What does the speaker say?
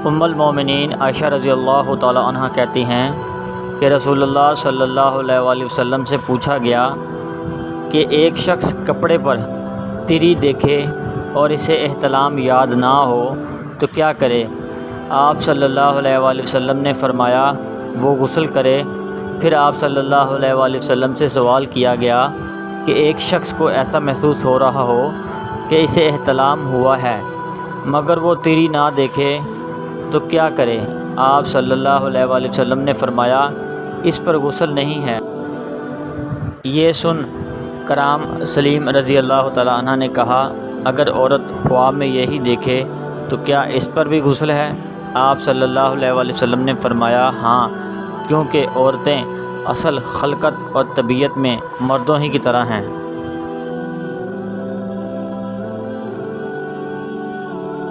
ام المومنین عائشہ رضی اللہ تعالی عنہ کہتی ہیں کہ رسول اللہ صلی اللہ علیہ وآلہ وسلم سے پوچھا گیا کہ ایک شخص کپڑے پر تری دیکھے اور اسے احتلام یاد نہ ہو تو کیا کرے؟ آپ صلی اللہ علیہ وآلہ وسلم نے فرمایا وہ غسل کرے۔ پھر آپ صلی اللہ علیہ وآلہ وسلم سے سوال کیا گیا کہ ایک شخص کو ایسا محسوس ہو رہا ہو کہ اسے احتلام ہوا ہے مگر وہ تری نہ دیکھے تو کیا کرے؟ آپ صلی اللہ علیہ وآلہ وسلم نے فرمایا اس پر غسل نہیں ہے۔ یہ سن کرام سلیم رضی اللہ تعالیٰ عنہ نے کہا اگر عورت خواب میں یہی دیکھے تو کیا اس پر بھی غسل ہے؟ آپ صلی اللہ علیہ وآلہ وسلم نے فرمایا ہاں، کیونکہ عورتیں اصل خلقت اور طبیعت میں مردوں ہی کی طرح ہیں۔